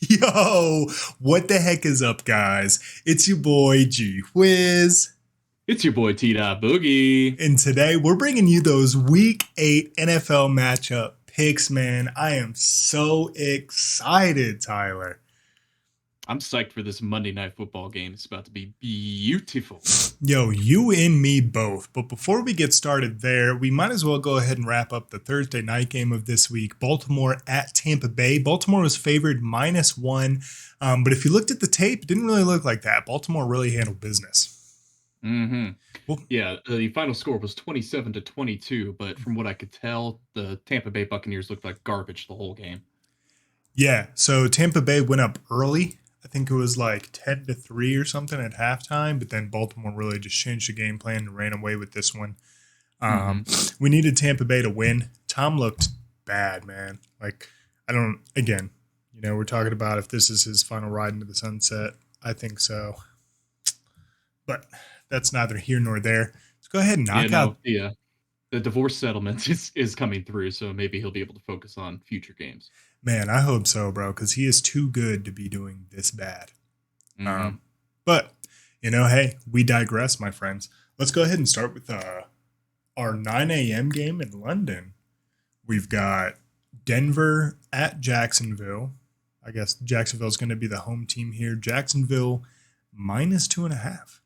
Yo, what the heck is up, guys? It's your boy G-Whiz, It's your boy T-Dot Boogie. and today we're bringing you those Week 8 NFL matchup picks, man. I am so excited, Tyler. I'm psyched for this Monday Night Football game. It's about to be beautiful. Yo, you and me both. But before we get started there, we might as well go ahead and wrap up the Thursday night game of this week. Baltimore at Tampa Bay. Baltimore was favored -1. But if you looked at the tape, it didn't really look like that. Baltimore really handled business. Mm-hmm. Well, Yeah, the final score was 27-22, but from what I could tell, the Tampa Bay Buccaneers looked like garbage the whole game. yeah, so Tampa Bay went up early. I think it was like 10-3 or something at halftime, but then Baltimore really just changed the game plan and ran away with this one. Mm-hmm. Um, we needed Tampa Bay to win. Tom looked bad, man. Like, I don't, again, we're talking about if this is his final ride into the sunset. I think so. But that's neither here nor there. Let's go ahead and Yeah, knock no, out. the divorce settlement is coming through, so maybe he'll be able to focus on future games. Man, I hope so, bro, because he is too good to be doing this bad. Mm-hmm. But, hey, we digress, my friends. Let's go ahead and start with our 9 a.m. game in London. We've got Denver at Jacksonville. I guess Jacksonville's going to be the home team here. Jacksonville -2.5.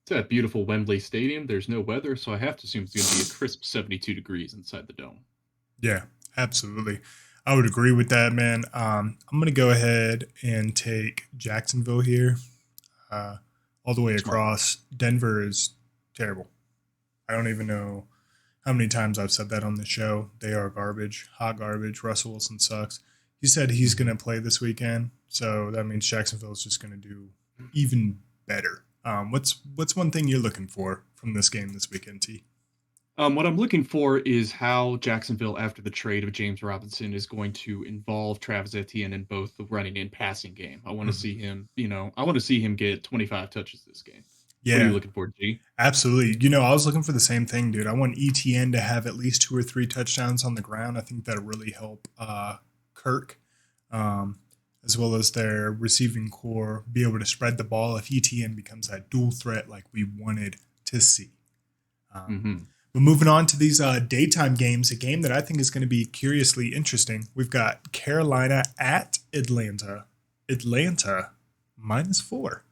It's at beautiful Wembley Stadium. There's no weather, so I have to assume it's going to be a crisp 72 degrees inside the dome. Yeah, absolutely. I would agree with that, man. I'm going to go ahead and take Jacksonville here. All the way Smart. across. Denver is terrible. I don't even know how many times I've said that on the show. They are garbage, hot garbage. Russell Wilson sucks. He said he's going to play this weekend, so that means Jacksonville is just going to do even better. What's one thing you're looking for from this game this weekend, T? What I'm looking for is how Jacksonville, after the trade of James Robinson, is going to involve Travis Etienne in both the running and passing game. I want to see him, I want to see him get 25 touches this game. What are you Yeah, looking for, G? absolutely. I was looking for the same thing, dude. I want ETN to have at least 2 or 3 touchdowns on the ground. I think that'll really help Kirk, as well as their receiving core, be able to spread the ball if ETN becomes that dual threat like we wanted to see. Mm-hmm. But moving on to these daytime games, a game that I think is going to be curiously interesting. We've got Carolina at Atlanta. Atlanta -4.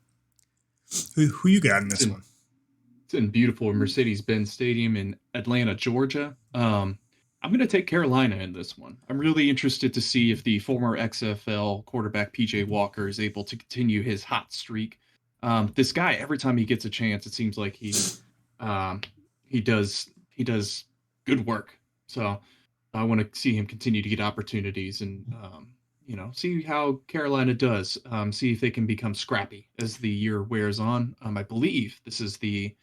Who you got in this one? It's in beautiful Mercedes-Benz Stadium in Atlanta, Georgia. I'm going to take Carolina in this one. I'm really interested to see if the former XFL quarterback PJ Walker is able to continue his hot streak. This guy, every time he gets a chance, it seems like um, he does good work. So I want to see him continue to get opportunities and see how Carolina does. See if they can become scrappy as the year wears on. I believe this is the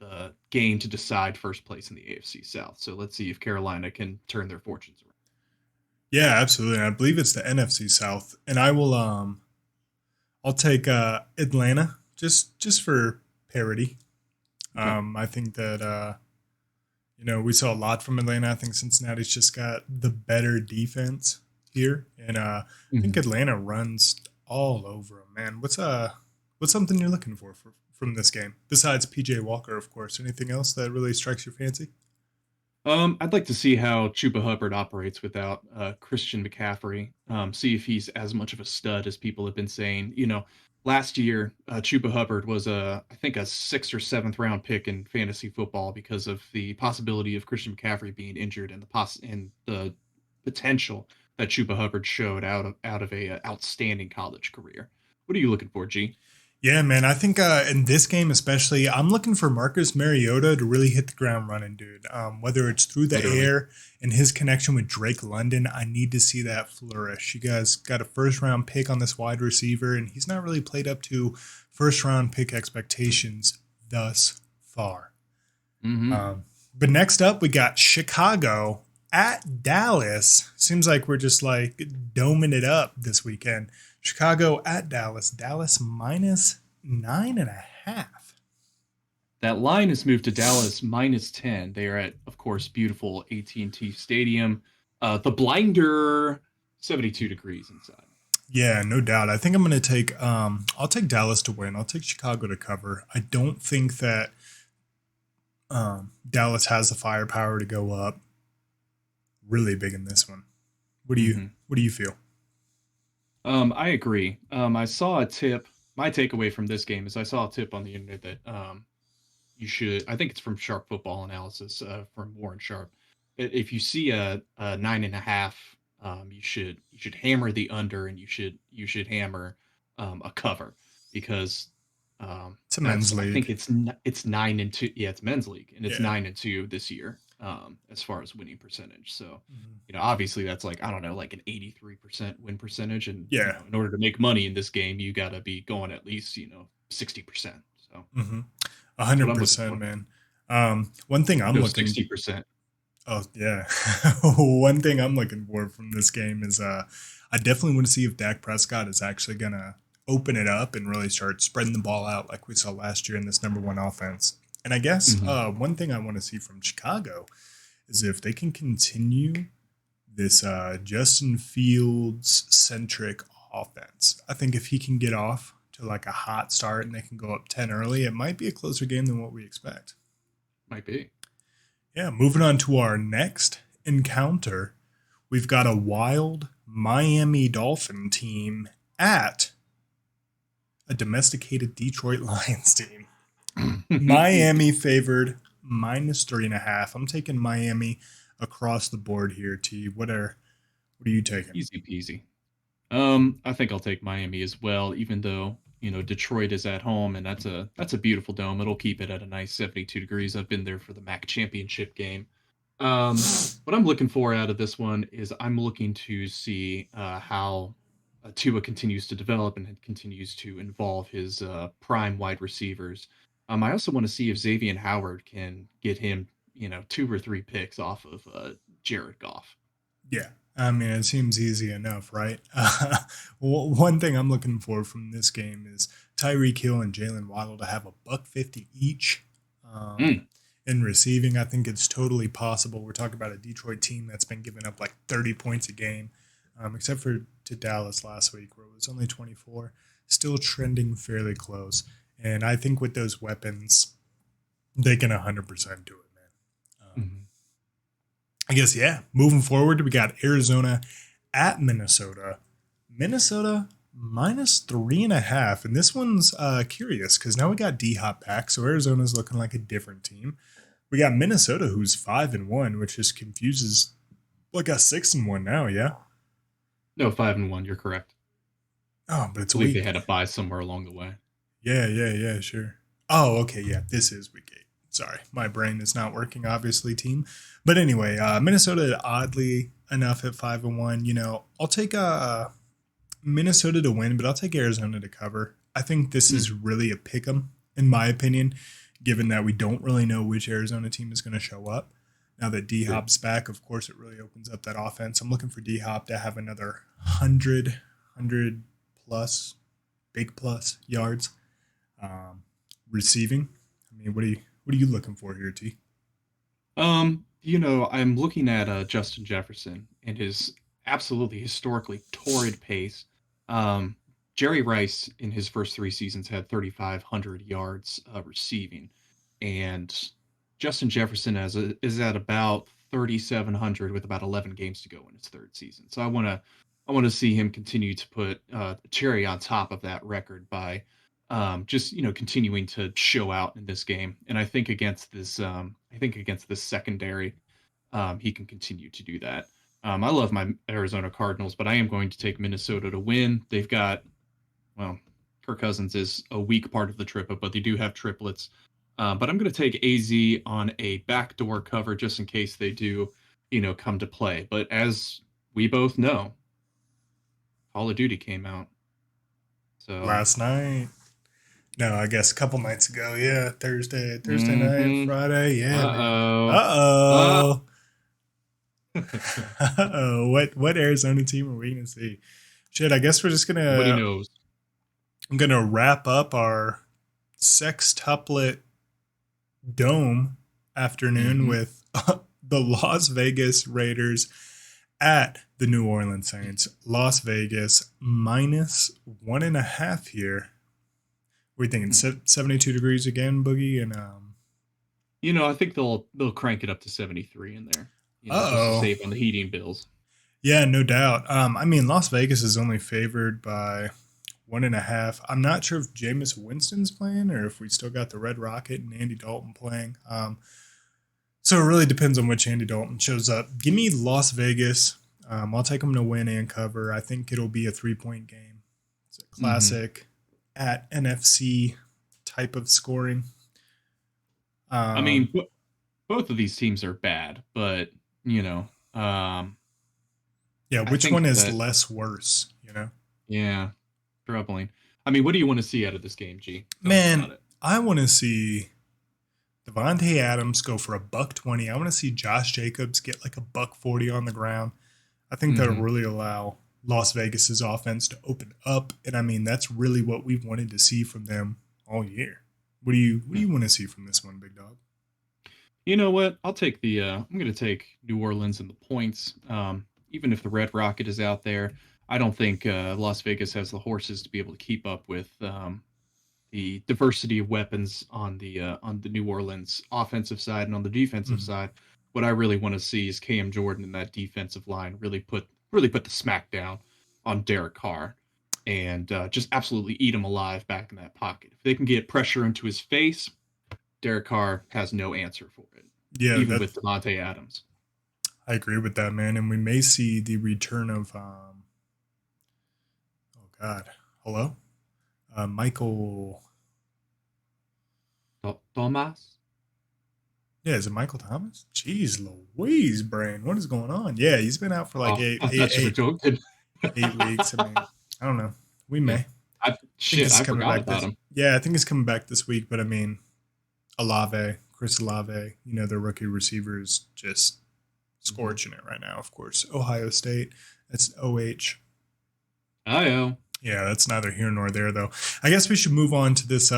the game to decide first place in the AFC South. So let's see if Carolina can turn their fortunes around. Yeah, absolutely. I believe it's the NFC South, and I will I'll take Atlanta just for parity. Okay. I think that we saw a lot from Atlanta. I think Cincinnati's just got the better defense here, and I think Mhm. Atlanta runs all over them. Man, what's something you're looking for from this game besides PJ Walker, of course? Anything else that really strikes your fancy? I'd like to see how Chuba Hubbard operates without Christian McCaffrey. See if he's as much of a stud as people have been saying. Last year Chuba Hubbard was I think a 6th or 7th round pick in fantasy football because of the possibility of Christian McCaffrey being injured and the potential that Chuba Hubbard showed out of a outstanding college career. What are you looking for, G? Yeah, man. I think in this game especially, I'm looking for Marcus Mariota to really hit the ground running, dude. Whether it's through the Literally. air and his connection with Drake London, I need to see that flourish. You guys got a first round pick on this wide receiver, and he's not really played up to first round pick expectations thus far. Mm-hmm. But next up, we got Chicago at Dallas. Seems like we're just like doming it up this weekend. Chicago at Dallas. Dallas -9.5. That line has moved to Dallas -10. They are at, of course, beautiful AT&T Stadium. The blinder, 72 degrees inside. Yeah, no doubt. I think I'm going to take I'll take Dallas to win. I'll take Chicago to cover. I don't think that Dallas has the firepower to go up really big in this one. What do you feel? I agree. I saw a tip. My takeaway from this game is I saw a tip on the internet that you should. I think it's from Sharp Football Analysis from Warren Sharp. If you see a 9.5, you should hammer the under, and you should hammer a cover because It's a men's that's I think league. it's 9-2. Yeah, it's men's league, and it's Yeah. 9-2 this year as far as winning percentage. So Mhm. obviously that's like, I don't know, like an 83% win percentage. And, Yeah. in order to make money in this game, you got to be going at least, 60%. So Mm-hmm. that's what I'm looking 100%, for. man. One thing I'm Go looking 60%. Oh yeah. One thing I'm looking for from this game is I definitely want to see if Dak Prescott is actually gonna open it up and really start spreading the ball out like we saw last year in this number one offense. And I guess Hmm. one thing I want to see from Chicago is if they can continue this Justin Fields centric offense. I think if he can get off to like a hot start and they can go up 10 early, it might be a closer game than what we expect. Might be. Yeah, moving on to our next encounter, we've got a wild Miami Dolphin team at a domesticated Detroit Lions team. Miami favored -3.5. I'm taking Miami across the board here. T, what are you taking? Easy peasy. I think I'll take Miami as well, even though, Detroit is at home, and that's a beautiful dome. It'll keep it at a nice 72 degrees. I've been there for the MAC championship game. What I'm looking for out of this one is I'm looking to see how Tua continues to develop and continues to involve his prime wide receivers. I also want to see if Xavier Howard can get him, 2 or 3 picks off of Jared Goff. Yeah. I mean, it seems easy enough, right? One thing I'm looking for from this game is Tyreek Hill and Jalen Waddle to have a buck 50 each Mm, in receiving. I think it's totally possible. We're talking about a Detroit team that's been giving up like 30 points a game, except for to Dallas last week where it was only 24. Still trending fairly close. And I think with those weapons, they can 100% do it, man. mhm. I guess, yeah. Moving forward, we got Arizona at Minnesota. Minnesota -3.5. And this one's curious because now we got D Hop back. So Arizona's looking like a different team. We got Minnesota who's 5-1, which just confuses like a 6-1 now, yeah? No, 5-1. You're correct. Oh, but I it's a believe they week. had a buy somewhere along the way. Yeah, sure. Oh, okay, yeah. This is week 8. Sorry, my brain is not working, obviously, team. But anyway, Minnesota, oddly enough, at 5-1. I'll take Minnesota to win, but I'll take Arizona to cover. I think this Mm, is really a pick 'em, in my opinion, given that we don't really know which Arizona team is going to show up. Now that D true. Hop's back, of course, it really opens up that offense. I'm looking for D Hop to have another 100 plus, big plus yards um, receiving. I mean, what are you looking for here, T? I'm looking at Justin Jefferson and his absolutely historically torrid pace. Um, Jerry Rice in his first 3 seasons had 3,500 yards receiving, and Justin Jefferson is at about 3,700 with about 11 games to go in his third season. So I want to see him continue to put a cherry on top of that record by just continuing to show out in this game. And I think against this secondary, he can continue to do that. I love my Arizona Cardinals, but I am going to take Minnesota to win. They've got, well, Kirk Cousins is a weak part of the trip, but they do have triplets. But I'm going to take AZ on a backdoor cover just in case they do, come to play. But as we both know, Call of Duty came out. So, Last night. No, I guess a couple nights ago. Yeah, Thursday night, mm-hmm. Friday. Yeah, man. Uh-oh. Uh, Uh-oh. Uh-oh. What Arizona team are we gonna see? Shit, I guess we're just nobody gonna knows. I'm gonna wrap up our sextuplet dome afternoon Mm-hmm. with the Las Vegas Raiders at the New Orleans Saints. Las Vegas minus 1.5 here. What are you thinking? 72 degrees again, Boogie? And I think they'll crank it up to 73 in there. Just to uh-oh. save on the heating bills. Yeah, no doubt. I mean, Las Vegas is only favored by 1.5. I'm not sure if Jameis Winston's playing or if we still got the Red Rocket and Andy Dalton playing. So it really depends on which Andy Dalton shows up. Give me Las Vegas. I'll take them to win and cover. I think it'll be a 3-point game. It's a classic at NFC type of scoring. I mean, both of these teams are bad, but yeah, I which think one is that less worse? yeah, troubling. I mean, what do you want to see out of this game, G? Tell me about Man, it. I want to see Devontae Adams go for a $120. I want to see Josh Jacobs get like a $140 on the ground. I think that'll really allow Las Vegas's offense to open up, and I mean that's really what we've wanted to see from them all year. What do you want to see from this one, big dog? You know what? I'll take the. I'm going to take New Orleans and the points. Even if the Red Rocket is out there, I don't think Las Vegas has the horses to be able to keep up with the diversity of weapons on the New Orleans offensive side and on the defensive side. What I really want to see is Cam Jordan and that defensive line really put the smack down on Derek Carr and just absolutely eat him alive back in that pocket. If they can get pressure into his face, Derek Carr has no answer for it, Yeah, even that with Devontae Adams. I agree with that, man. And we may see the return of oh God, hello, Michael. Thomas? Yeah, is it Michael Thomas? Jeez Louise, brain. What is going on? Yeah, he's been out for like Oh, I thought you were joking. 8 weeks. I mean, I don't know. We may. Yeah. I think he's I coming forgot back about this. him. Yeah, I think he's coming back this week. But I mean, Chris Olave, their rookie receiver is just scorching it right now. Of course, Ohio State. That's OH. I Yeah, that's neither here nor there, though. I guess we should move on to this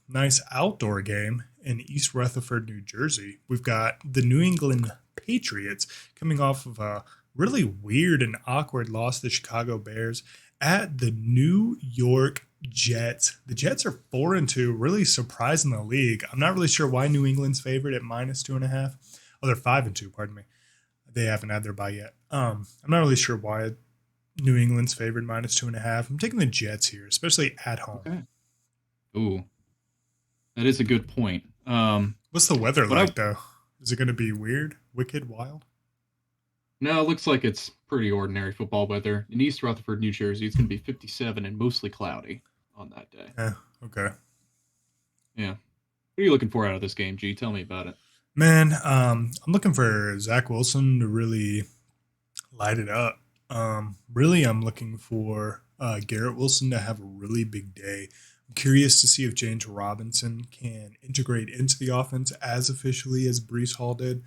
nice outdoor game in East Rutherford, New Jersey. We've got the New England Patriots coming off of a really weird and awkward loss to the Chicago Bears at the New York Jets. The Jets are 4-2, really surprising the league. I'm not really sure why New England's favored at -2.5. Oh, they're 5-2, pardon me. They haven't had their bye yet. I'm not really sure why New England's favored -2.5. I'm taking the Jets here, especially at home. Okay. Ooh, that is a good point. What's the weather But like, though? Is it going to be weird, wicked, wild? no, it looks like it's pretty ordinary football weather. In East Rutherford, New Jersey, it's going to be 57 and mostly cloudy on that day. Okay. Yeah. What are you looking for out of this game, G? Tell me about it. Man, I'm looking for Zach Wilson to really light it up. Really, I'm looking for Garrett Wilson to have a really big day. I'm curious to see if James Robinson can integrate into the offense as officially as Brees Hall did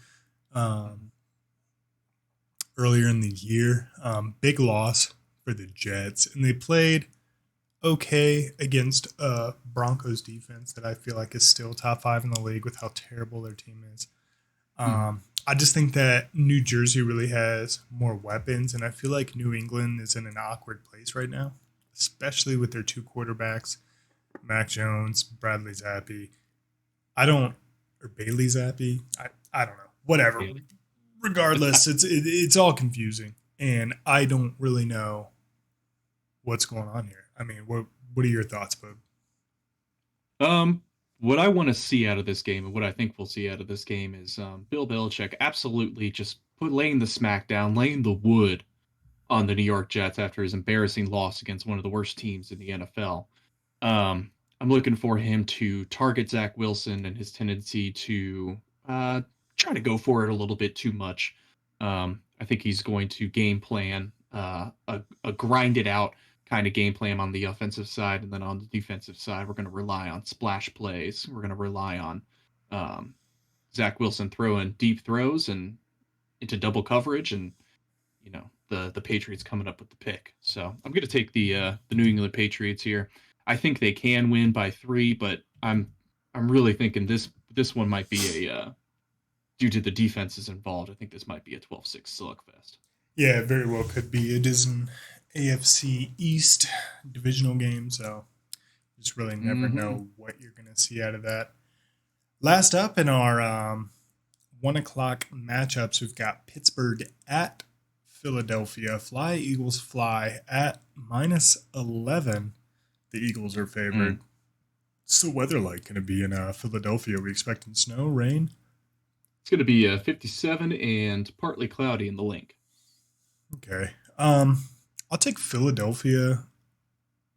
earlier in the year. Big loss for the Jets, and they played okay against Broncos defense that I feel like is still top 5 in the league with how terrible their team is. I just think that New Jersey really has more weapons, and I feel like New England is in an awkward place right now, especially with their two quarterbacks, Mac Jones, Bradley Zappi. Or Bailey Zappi. I don't know. Whatever. Regardless, it's all confusing, and I don't really know what's going on here. I mean, what are your thoughts, bud? What I want to see out of this game and what I think we'll see out of this game is Bill Belichick absolutely just laying the smack down, laying the wood on the New York Jets after his embarrassing loss against one of the worst teams in the NFL. I'm looking for him to target Zach Wilson and his tendency to try to go for it a little bit too much. I think he's going to game plan a grind it out kind of game plan on the offensive side, and then on the defensive side, we're going to rely on splash plays. We're going to rely on Zach Wilson throwing deep throws and into double coverage, and the Patriots coming up with the pick. So I'm going to take the New England Patriots here. I think they can win by 3, but I'm really thinking this one might be a due to the defenses involved. I think this might be a 12-6 slugfest. Yeah, it very well could be. It is an AFC East divisional game, so just really never Hmm. know what you're going to see out of that. Last up in our 1 o'clock matchups, we've got Pittsburgh at Philadelphia. Fly, Eagles fly at -11. The Eagles are Mm. favored. What's the weather like going to be in Philadelphia? Are we expecting snow, rain? It's going to be 57 and partly cloudy in the link. Okay. I'll take Philadelphia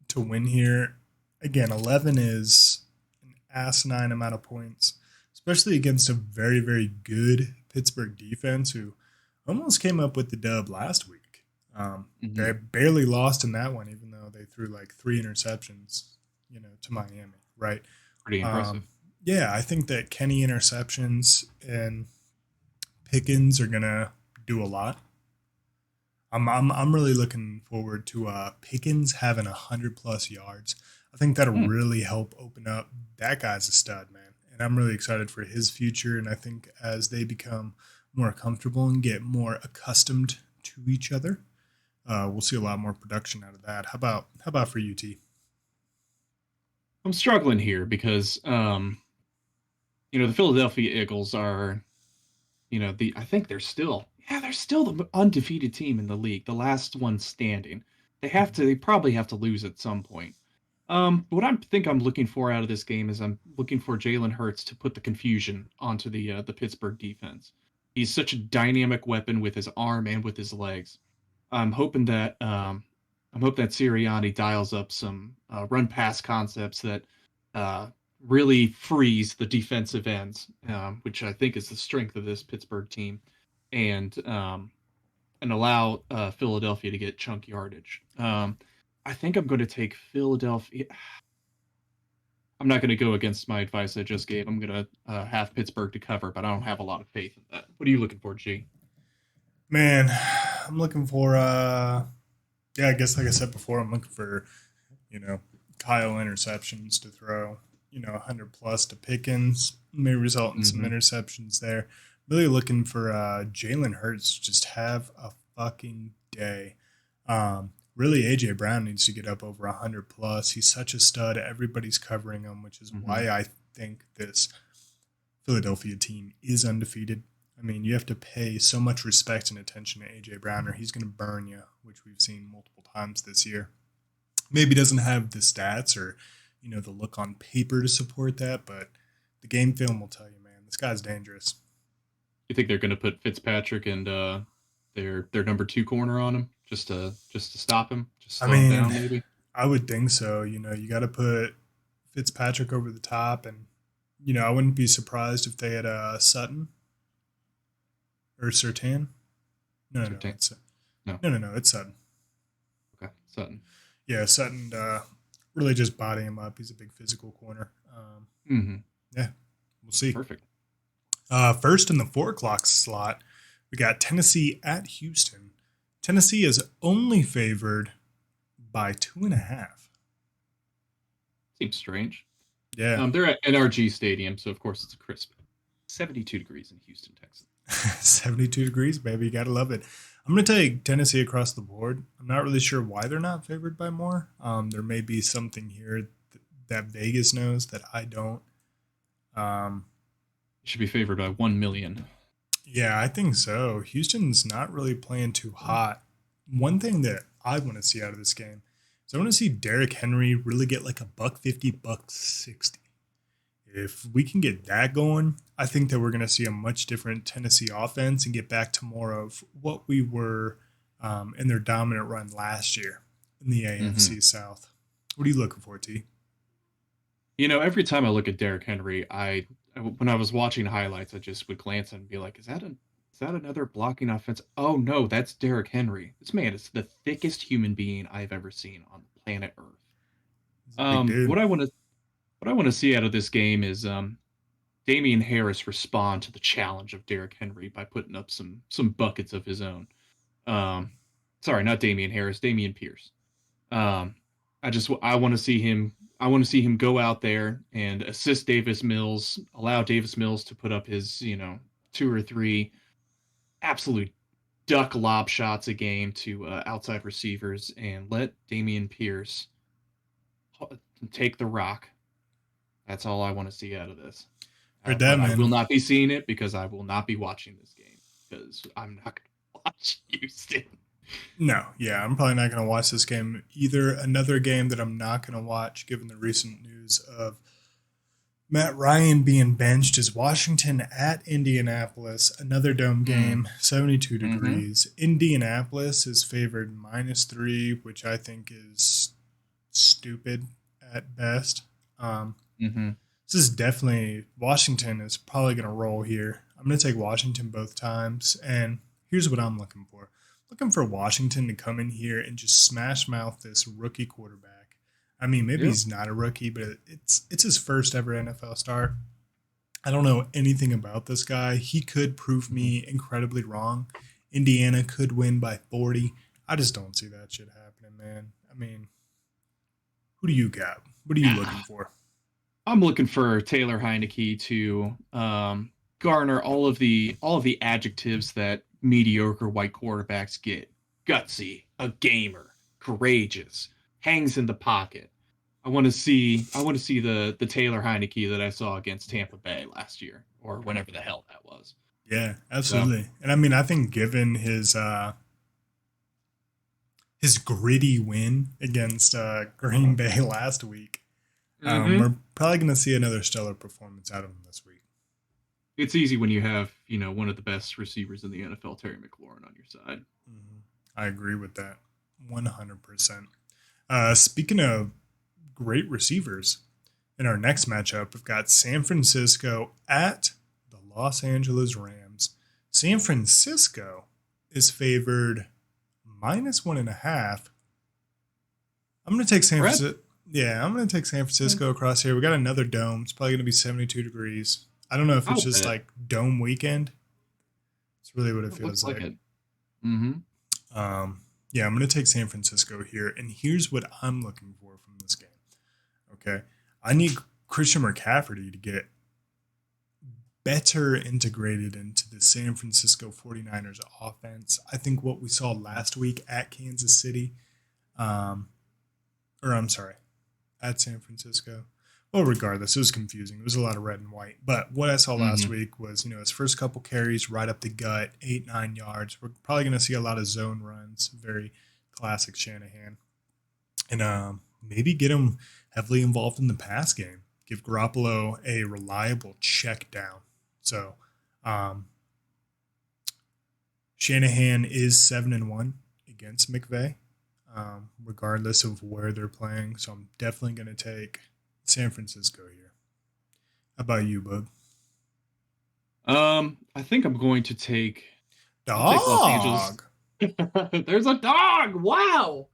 to win here. Again, 11 is an asinine amount of points, especially against a very, very good Pittsburgh defense who almost came up with the dub last week. They Hmm. barely lost in that one, even though they threw like 3 interceptions, to Miami, right? Pretty Um, impressive. yeah, I think that Kenny interceptions and Pickens are gonna do a lot. I'm really looking forward to Pickens having 100+ yards. I think that'll Mm. really help open up. That guy's a stud, man, and I'm really excited for his future. And I think as they become more comfortable and get more accustomed to each other, we'll see a lot more production out of that. How about for UT? I'm struggling here because, the Philadelphia Eagles are, I think they're still the undefeated team in the league, the last one standing. They probably have to lose at some point. What I'm looking for out of this game is I'm looking for Jalen Hurts to put the confusion onto the Pittsburgh defense. He's such a dynamic weapon with his arm and with his legs. I'm hoping that Sirianni dials up some run pass concepts that uh, really freeze the defensive ends, which I think is the strength of this Pittsburgh team, and allow Philadelphia to get chunk yardage. I think I'm going to take Philadelphia. I'm not going to go against my advice I just gave. I'm going to have Pittsburgh to cover, but I don't have a lot of faith in that. What are you looking for, G? Man, I'm looking for yeah, I guess like I said before, I'm looking for, you know, Kyle interceptions to throw, 100+ to Pickens, may result in some Mm-hmm. interceptions there. Really looking for Jalen Hurts to just have a fucking day. Really, AJ Brown needs to get up over 100+. He's such a stud. Everybody's covering him, which is Mm-hmm. why I think this Philadelphia team is undefeated. I mean, you have to pay so much respect and attention to AJ Brown, or he's going to burn you, which we've seen multiple times this year. Maybe doesn't have the stats or the look on paper to support that, but the game film will tell you, man, this guy's dangerous. You think they're going to put Fitzpatrick and their number two corner on him just to stop him, just I slow him mean, down, maybe? I would think so. You got to put Fitzpatrick over the top, and I wouldn't be surprised if they had Sutton or Sertan. No, no, no, Certain. it's No. no, no, no, it's Sutton. Okay. Sutton. Yeah, Sutton really just body him up. He's a big physical corner. Mm-hmm. Yeah, we'll see. Perfect. First in the 4 o'clock slot, we got Tennessee at Houston. Tennessee is only favored by 2.5. Seems strange. Yeah, They're at NRG Stadium, so of course it's a crisp 72 degrees in Houston, Texas. 72 degrees, baby. You got to love it. I'm going to take Tennessee across the board. I'm not really sure why they're not favored by more. There may be something here that Vegas knows that I don't. Um, Should be favored by 1 million. Yeah, I think so. Houston's not really playing too hot. One thing that I want to see out of this game is I want to see Derrick Henry really get like a buck 50, buck 60. If we can get that going, I think that we're going to see a much different Tennessee offense and get back to more of what we were in their dominant run last year in the Mm-hmm. AFC South. What are you looking for, T? Every time I look at Derrick Henry, when I was watching highlights, I just would glance and be like, is that another blocking offense? Oh no, that's Derrick Henry. This man is the thickest human being I've ever seen on planet Earth. He's a big Um, dude. what I want to what I want to see out of this game is Damian Harris respond to the challenge of Derrick Henry by putting up some buckets of his own. Um, Sorry, not Damian Harris, Damian Pierce. Um, I want to see him. I want to see him go out there and assist Davis Mills, allow Davis Mills to put up his two or three absolute duck lob shots a game to outside receivers and let Damian Pierce take the rock. That's all I want to see out of this. Heard that, But I will man. not be seeing it because I will not be watching this game because I'm not going to watch Houston. No, yeah, I'm probably not going to watch this game either. Another game that I'm not going to watch, given the recent news of Matt Ryan being benched, is Washington at Indianapolis. Another dome game, 72 degrees. Indianapolis is favored -3, which I think is stupid at best. This is definitely, Washington is probably going to roll here. I'm going to take Washington both times. And here's what I'm looking for. Looking for Washington to come in here and just smash mouth this rookie quarterback. I mean, maybe he's not a rookie, but it's his first ever NFL start. I don't know anything about this guy. He could prove me incredibly wrong. Indiana could win by 40. I just don't see that shit happening, man. I mean, who do you got? What are you looking for? I'm looking for Taylor Heineke to garner all of the adjectives that mediocre white quarterbacks get: gutsy, a gamer, courageous, hangs in the pocket. I want to see the Taylor Heineke that I saw against Tampa Bay last year or whenever the hell that was. Yeah, absolutely. So, and I mean, I think given his gritty win against Green Bay last week, we're probably going to see another stellar performance out of him this week. It's easy when you have, one of the best receivers in the NFL, Terry McLaurin, on your side. I agree with that 100%. Speaking of great receivers, in our next matchup, we've got San Francisco at the Los Angeles Rams. San Francisco is favored -1.5. I'm going to take San Francisco. Yeah, I'm going to take San Francisco across here. We got another dome. It's probably going to be 72 degrees. I don't know if it's just like dome weekend. It's really what it feels like. Yeah, I'm going to take San Francisco here. And here's what I'm looking for from this game. Okay. I need Christian McCaffrey to get better integrated into the San Francisco 49ers offense. I think what we saw last week at Kansas City, at San Francisco. Well, regardless, it was confusing. It was a lot of red and white. But what I saw last week was, his first couple carries right up the gut, 8-9 yards. We're probably going to see a lot of zone runs, very classic Shanahan. And maybe get him heavily involved in the pass game. Give Garoppolo a reliable check down. So Shanahan is 7-1 against McVay, regardless of where they're playing. So I'm definitely going to take San Francisco here. How about you, bud? I think I'm going to take Los Angeles. There's a dog. Wow.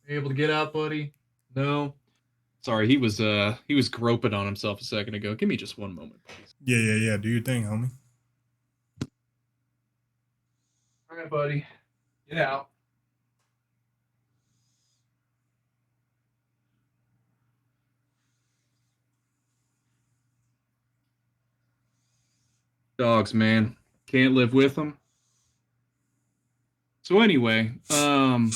Are you able to get out, buddy? No. Sorry, he was groping on himself a second ago. Give me just one moment, please. Yeah. Do your thing, homie. All right, buddy. Get out. Dogs, man. Can't live with them. So anyway, the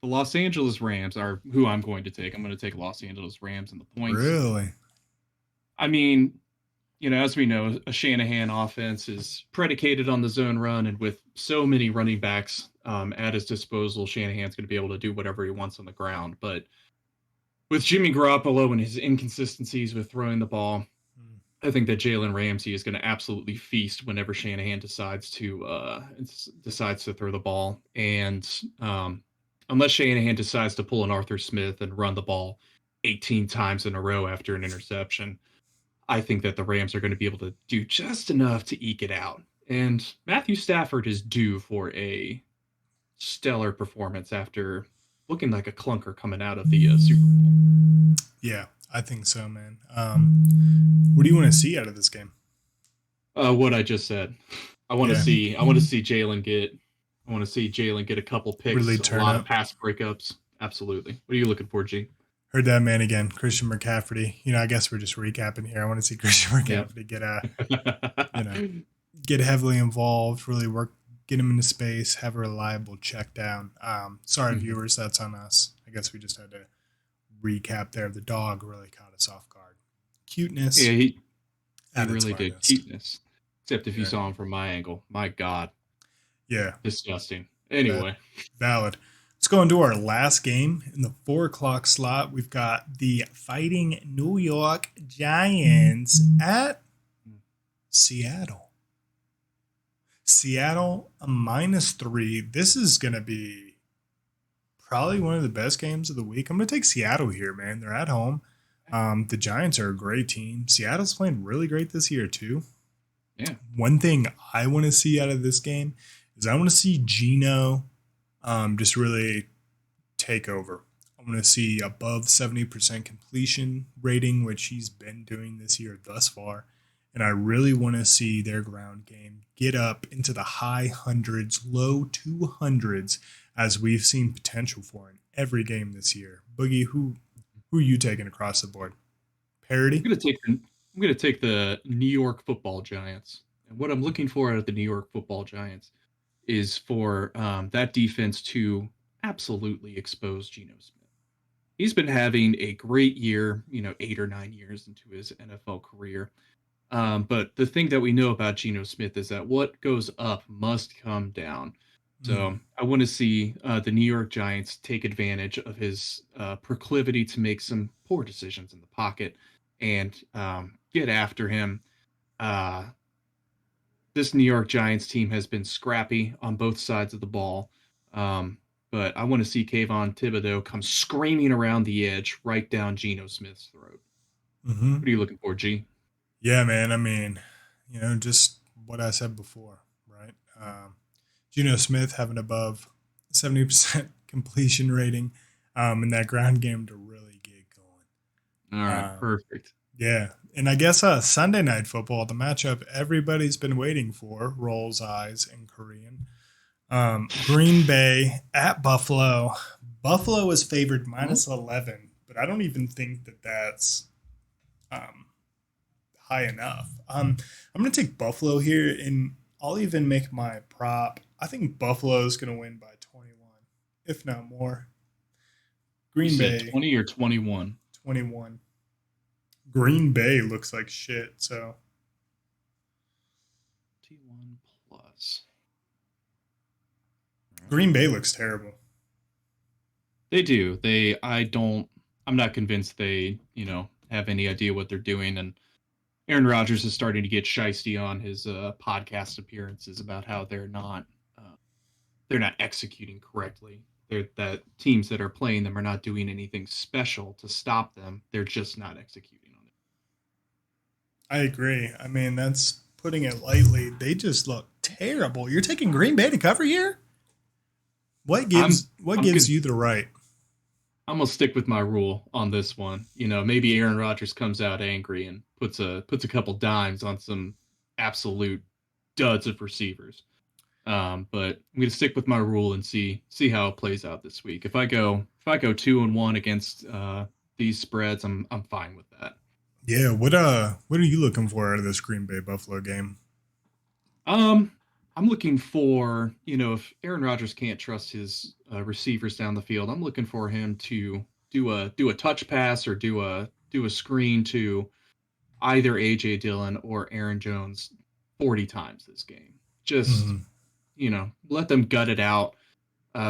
Los Angeles Rams are who I'm going to take. I'm going to take Los Angeles Rams in the points. Really? I mean, as we know, a Shanahan offense is predicated on the zone run, and with so many running backs at his disposal, Shanahan's going to be able to do whatever he wants on the ground. But with Jimmy Garoppolo and his inconsistencies with throwing the ball, I think that Jalen Ramsey is going to absolutely feast whenever Shanahan decides to throw the ball. And unless Shanahan decides to pull an Arthur Smith and run the ball 18 times in a row after an interception, I think that the Rams are going to be able to do just enough to eke it out. And Matthew Stafford is due for a stellar performance after looking like a clunker coming out of the Super Bowl. Yeah, I think so, man. What do you want to see out of this game? What I just said. I want to see Jalen get a couple picks, really a lot of pass breakups. Absolutely. What are you looking for, G? Heard that, man. Again, Christian McCaffrey. I guess we're just recapping here. I want to see Christian McCaffrey get heavily involved, really get him into space, have a reliable check down. Sorry, Mhm. viewers, that's on us. I guess we just had to recap there. The dog really caught us off guard. Yeah, Cuteness he at its really did. finest. Cuteness. Except if you Yeah. saw him from my angle. My God. Yeah. Disgusting. That Anyway. valid. Let's go into our last game in the 4 o'clock slot. We've got the Fighting New York Giants at Seattle. Seattle, a -3. This is going to be probably one of the best games of the week. I'm going to take Seattle here, man. They're at home. The Giants are a great team. Seattle's playing really great this year, too. Yeah. One thing I want to see out of this game is I want to see Geno just really take over. I want to see above 70% completion rating, which he's been doing this year thus far. And I really want to see their ground game get up into the high hundreds, low 200s, as we've seen potential for in every game this year. Boogie, who are you taking across the board? Parity? I'm gonna take the New York Football Giants. And what I'm looking for out of the New York Football Giants is for that defense to absolutely expose Geno Smith. He's been having a great year, 8 or 9 years into his NFL career. But the thing that we know about Geno Smith is that what goes up must come down. Mm. So I want to see the New York Giants take advantage of his proclivity to make some poor decisions in the pocket and get after him. Uh, this New York Giants team has been scrappy on both sides of the ball. Um, but I want to see Kayvon Thibodeau come screaming around the edge right down Geno Smith's throat. Mm-hmm. What are you looking for, G? Yeah, man. I mean, just what I said before, right? Geno Smith having above 70% completion rating in that ground game to really get All going. right, perfect. Yeah. And I guess Sunday Night Football, the matchup everybody's been waiting for, rolls eyes in Korean. Green Bay at Buffalo. Buffalo is favored -11, but I don't even think that that's high enough. I'm going to take Buffalo here, and I'll even make my prop. I think Buffalo is going to win by 21, if not more. Green You said Bay 20 or 21? 21. Green Bay looks like shit, so 21 plus. Green Bay looks terrible. They do. I'm not convinced they, have any idea what they're doing. And Aaron Rodgers is starting to get shisty on his podcast appearances about how they're not executing correctly. That teams that are playing them are not doing anything special to stop them. They're just not executing on it. I agree. I mean, that's putting it lightly. They just look terrible. You're taking Green Bay to cover here? What gives you the right? I'm gonna stick with my rule on this one. Maybe Aaron Rodgers comes out angry and puts a couple dimes on some absolute duds of receivers. But I'm gonna stick with my rule and see how it plays out this week. If I go 2-1 against these spreads, I'm fine with that. Yeah, what are you looking for out of this Green Bay Buffalo game? I'm looking for, if Aaron Rodgers can't trust his receivers down the field, I'm looking for him to do a touch pass or do a screen to either AJ Dillon or Aaron Jones 40 times this game. Just, let them gut it out.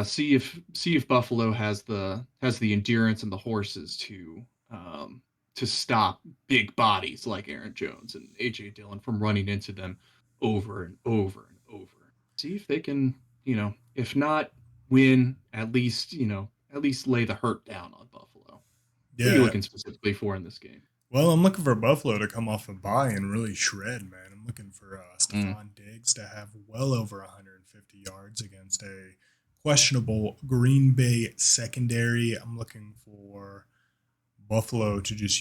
See if Buffalo has the endurance and the horses to stop big bodies like Aaron Jones and AJ Dillon from running into them over and over and over. See if they can, if not win, at least lay the hurt down on Buffalo. Yeah. What are you looking specifically for in this game? Well, I'm looking for Buffalo to come off a bye and really shred, man. I'm looking for Stephon Diggs to have well over 150 yards against a questionable Green Bay secondary. I'm looking for Buffalo to just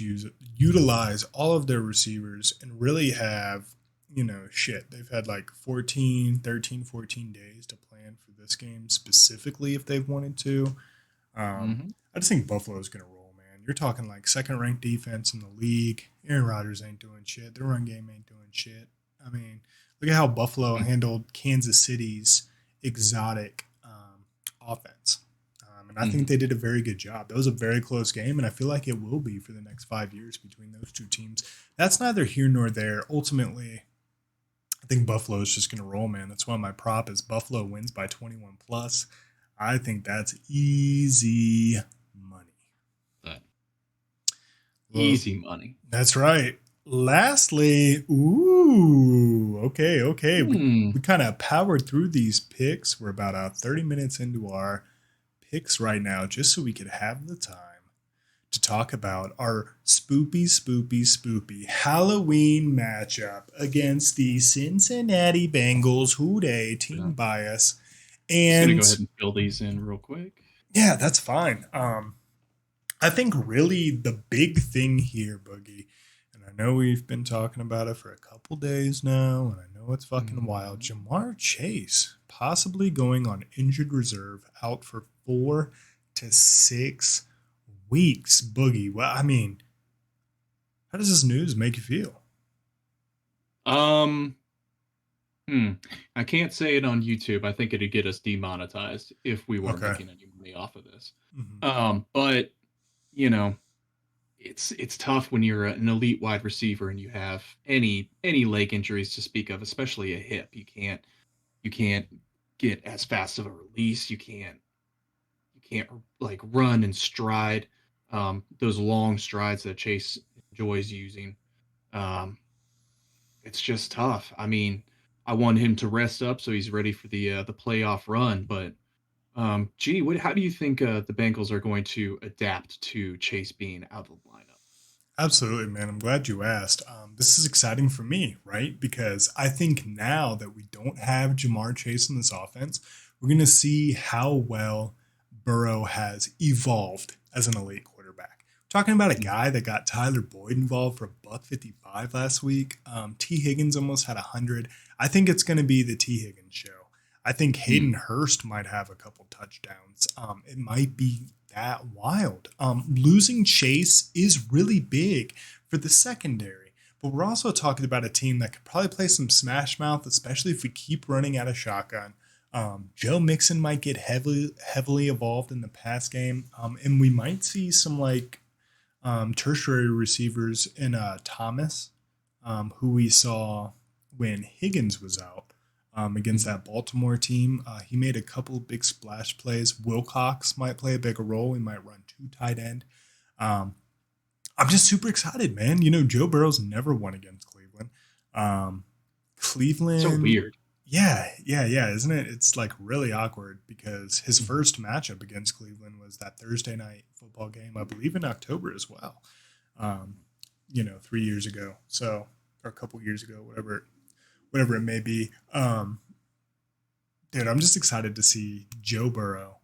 utilize all of their receivers and really have, they've had like 14 days to plan for this game specifically if they've wanted to. I just think Buffalo's going to roll, man. You're talking like second-ranked defense in the league. Aaron Rodgers ain't doing shit. Their run game ain't doing shit. I mean, look at how Buffalo handled Kansas City's exotic offense. And I think Mhm. they did a very good job. That was a very close game, and I feel like it will be for the next 5 years between those two teams. That's neither here nor there. Ultimately, I think Buffalo is just going to roll, man. That's why my prop is Buffalo wins by 21 plus. I think that's easy money. But Well, easy money. that's right. Lastly, ooh, okay. Hmm. We kind of powered through these picks. We're about 30 minutes into our picks right now, just so we could have the time to talk about our spoopy Halloween matchup against the Cincinnati Bengals. Who Dey Yeah. team bias. Just gonna go And ahead and fill these in real quick. yeah, that's fine. I think really the big thing here, Boogie, and I know we've been talking about it for a couple days now, and I know it's fucking wild. Mhm. Jamar Chase possibly going on injured reserve, out for 4 to 6 weeks. Boogie, well, I mean, how does this news make you feel? Um. Hmm. I can't say it on YouTube. I think it'd get us demonetized if we weren't Okay. making any money off of this. Hmm. But you know, it's tough when you're an elite wide receiver and you have any leg injuries to speak of, especially a hip. You can't get as fast of a release. You can't like run and stride those long strides that Chase enjoys using. Um, it's just tough. I mean, I want him to rest up so he's ready for the playoff run. But gee, how do you think the Bengals are going to adapt to Chase being out of the lineup? Absolutely, man. I'm glad you asked. This is exciting for me, right? Because I think now that we don't have Jamar Chase in this offense, we're going to see how well Burrow has evolved as an elite quarterback. Talking about a guy that got Tyler Boyd involved for a buck 55 last week. T. Higgins almost had 100. I think it's going to be the T. Higgins show. I think Hayden Mm, Hurst might have a couple touchdowns. It might be that wild. Losing Chase is really big for the secondary, but we're also talking about a team that could probably play some smash mouth, especially if we keep running out of shotgun. Joe Mixon might get heavily involved in the pass game, and we might see some like tertiary receivers in Thomas, who we saw when Higgins was out against mhm. that Baltimore team. He made a couple big splash plays. Wilcox might play a bigger role. He might run two tight end. Um, I'm just super excited, man. You know, Joe Burrow's never won against Cleveland. Um, So Cleveland, weird. yeah. Isn't it? It's like really awkward because his Mhm. first matchup against Cleveland was that Thursday night football game, I believe in October as well. Um, 3 years ago, so or a couple years ago, whatever it may be. Dude, I'm just excited to see Joe Burrow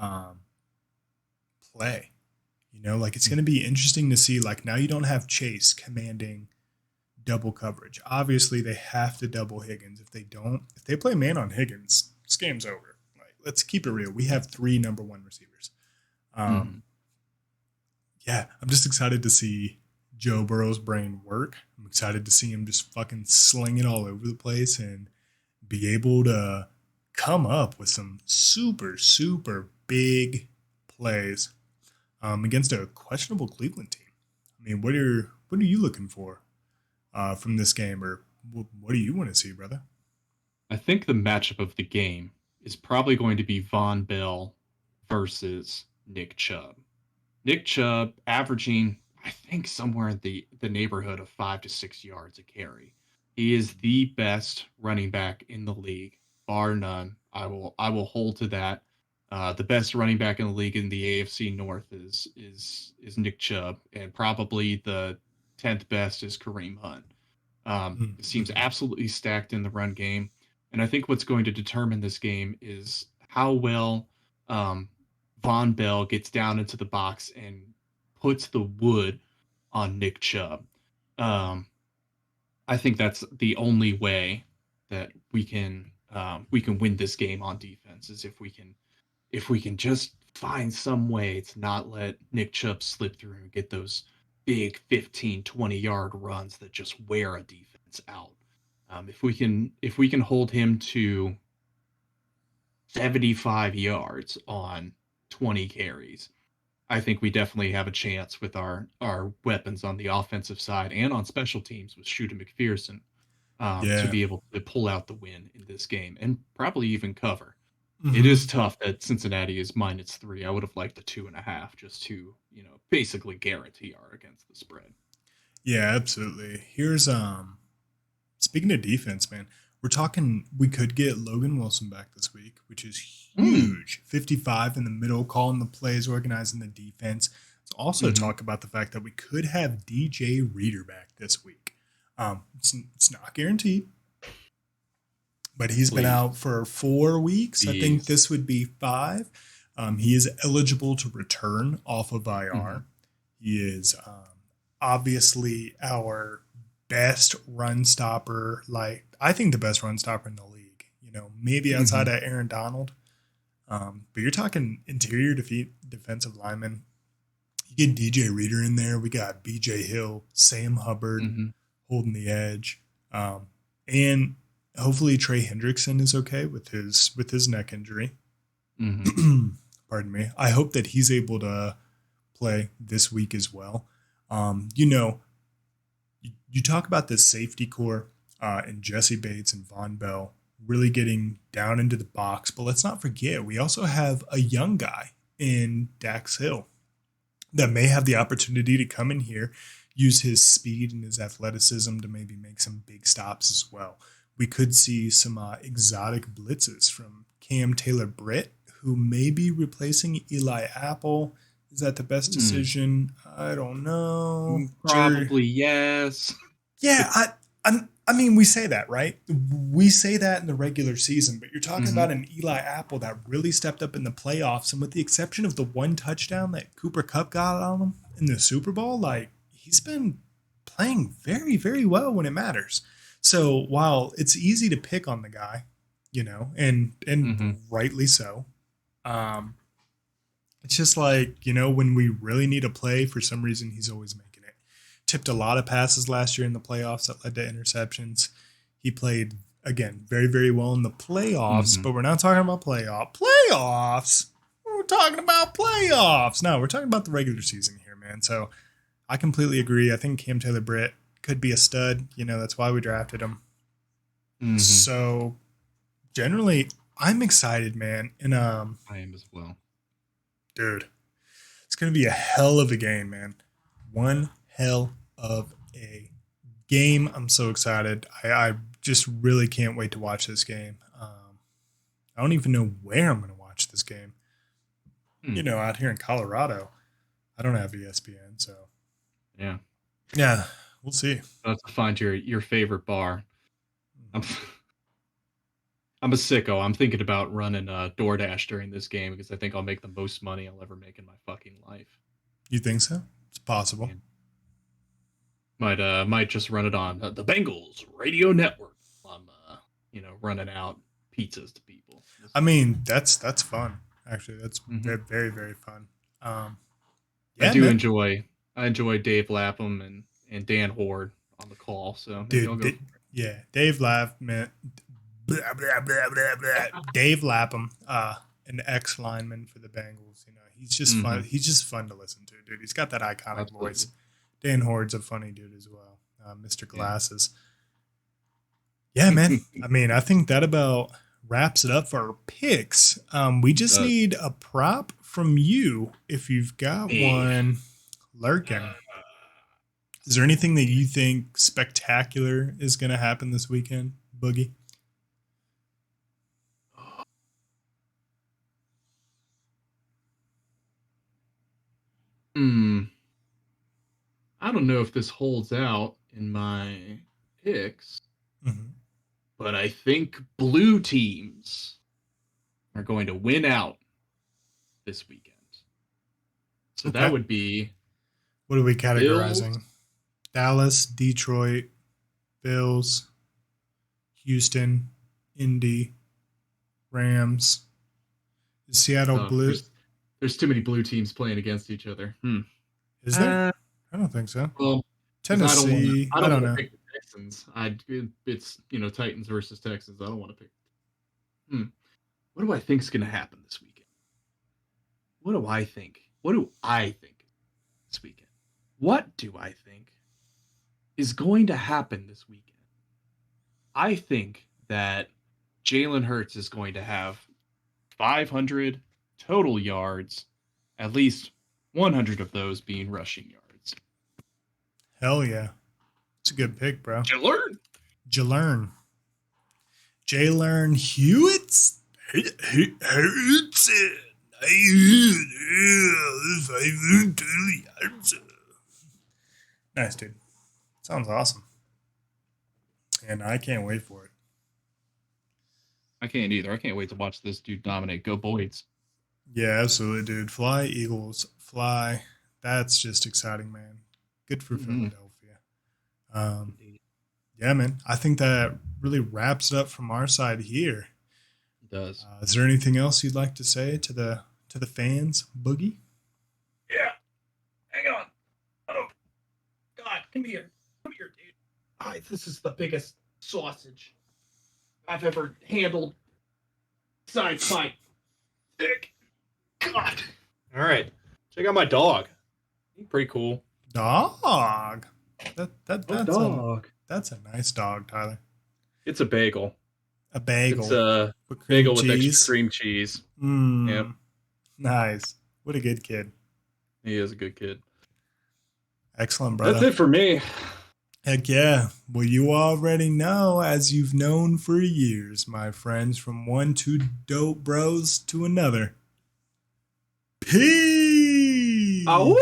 um, play. Like it's going to be interesting to see. Like now you don't have Chase commanding double coverage. Obviously, they have to double Higgins. If they play man on Higgins, this game's over. Like, let's keep it real. We have three number one receivers. Um, Mhm. yeah, I'm just excited to see Joe Burrow's brain work. I'm excited to see him just fucking sling it all over the place and be able to come up with some super big plays against a questionable Cleveland team. I mean, what are you looking for from this game, or what do you want to see, brother? I think the matchup of the game is probably going to be Von Bell versus Nick Chubb. Nick Chubb averaging, I think, somewhere in the neighborhood of 5 to 6 yards a carry. He is the best running back in the league, bar none. I will hold to that. The best running back in the league in the AFC North is Nick Chubb, and probably the 10th best is Kareem Hunt. This team's Mm-hmm. absolutely stacked in the run game, and I think what's going to determine this game is how well um, Von Bell gets down into the box and puts the wood on Nick Chubb. Um, I think that's the only way that we can win this game on defense is if we can just find some way to not let Nick Chubb slip through and get those big 15, 20-yard runs that just wear a defense out. If we can hold him to 75 yards on 20 carries. I think we definitely have a chance with our weapons on the offensive side and on special teams with Shooter McPherson to Yeah. be able to pull out the win in this game and probably even cover. It Hmm. is tough that Cincinnati is -3. I would have liked the 2.5 just to, basically guarantee our against the spread. Yeah, absolutely. Here's speaking of defense, man, we're talking we could get Logan Wilson back this week, which is Mm. huge. 55 in the middle, calling the plays, organizing the defense. Let's also Mm-hmm. talk about the fact that we could have DJ Reader back this week. It's not guaranteed, but he's been Please. out for 4 weeks. I think Please. this would be five. He is eligible to return off of Mm-hmm. IR. He is obviously our best run stopper. Like, I think the best run stopper in the league. Maybe outside Mm-hmm. of Aaron Donald. But you're talking interior defensive lineman. You get DJ Reader in there. We got BJ Hill, Sam Hubbard Mm-hmm. holding the edge, and hopefully Trey Hendrickson is okay with his neck injury. Mm-hmm. Pardon me. I hope that he's able to play this week as well. You talk about this safety core and Jesse Bates and Von Bell really getting down into the box, but let's not forget we also have a young guy in Dax Hill that may have the opportunity to come in here, use his speed and his athleticism to maybe make some big stops as well. We could see some exotic blitzes from Cam Taylor Britt, who may be replacing Eli Apple. Is that the best decision? I don't know. Probably yes. Yeah, I mean, we say that, right? We say that in the regular season, but you're talking Mm-hmm. about an Eli Apple that really stepped up in the playoffs, and with the exception of the one touchdown that Cooper Kupp got on him in the Super Bowl, like he's been playing very, very well when it matters. So while it's easy to pick on the guy, and Mm-hmm. rightly so, um, it's just like, when we really need a play, for some reason, he's always making it. Tipped a lot of passes last year in the playoffs that led to interceptions. He played, again, very, very well in the playoffs, Mm-hmm. but we're not talking about playoffs. We're talking about playoffs. No, we're talking about the regular season here, man. So I completely agree. I think Cam Taylor Britt could be a stud. That's why we drafted him. Mm-hmm. So generally, I'm excited, man. And I am as well. dude, it's gonna be a hell of a game, man. One hell of a game. I'm so excited. I just really can't wait to watch this game. I don't even know where I'm gonna watch this game. Mm. Out here in Colorado, I don't have ESPN, so Yeah. yeah, we'll see. I'll have to find your favorite bar. I'm I'm a sicko. I'm thinking about running DoorDash during this game because I think I'll make the most money I'll ever make in my fucking life. You think so? It's possible. And might just run it on the Bengals radio network. I'm running out pizzas to people. I mean, that's fun. Actually, that's Mm-hmm. very, very, very fun. Um, I yeah, do man, enjoy Dave Lapham and Dan Horde on the call, so maybe I'll dude. go for it. Yeah, Dave Lapham, blah, blah, blah, blah, blah. Dave Lapham, an ex lineman for the Bengals. He's just Mm-hmm. fun. He's just fun to listen to, dude. He's got that iconic Absolutely. voice. Dan Horde's a funny dude as well. Mr. Glasses. Yeah, man. I mean, I think that about wraps it up for our picks. We just need a prop from you if you've got one lurking. Is there anything that you think spectacular is going to happen this weekend, Boogie? Hmm. I don't know if this holds out in my picks, Mm-hmm. but I think blue teams are going to win out this weekend. So Okay. that would be What are we Bills. categorizing? Dallas, Detroit, Bills, Houston, Indy, Rams, Seattle Blue. There's too many blue teams playing against each other. Is there? I don't think so. Well, Tennessee. I I don't don't want know. to pick the Texans. It's Titans versus Texans. I don't want to pick. what do I think is going to happen this weekend? What do I think? What do I think this weekend? What do I think is going to happen this weekend? I think that Jalen Hurts is going to have 500 total yards, at least 100 of those being rushing yards. Hell yeah. It's a good pick, bro. Jalen. Jalen Hurts. Nice, dude. Sounds awesome. And I can't wait for it. I can't either. I can't wait to watch this dude dominate. Go Boys. Yeah, absolutely, dude. Fly, Eagles, fly. That's just exciting, man. Good for Philadelphia. Yeah, man. I think that really wraps it up from our side here. It does. Is there anything else you'd like to say to the fans, Boogie? Yeah. Hang on. Oh, God, come here. Come here, dude. This is the biggest sausage I've ever handled. Besides my dick. God. All right. Check out my dog. He's pretty cool. Dog. That's dog. That's a nice dog, Tyler. It's a bagel. A bagel. It's a with bagel with extra cream cheese. Yep. Nice. What a good kid. He is a good kid. Excellent, brother. That's it for me. Heck yeah. Well, you already know, as you've known for years, my friends, from one TooDopeBros to another. Peace. Oh.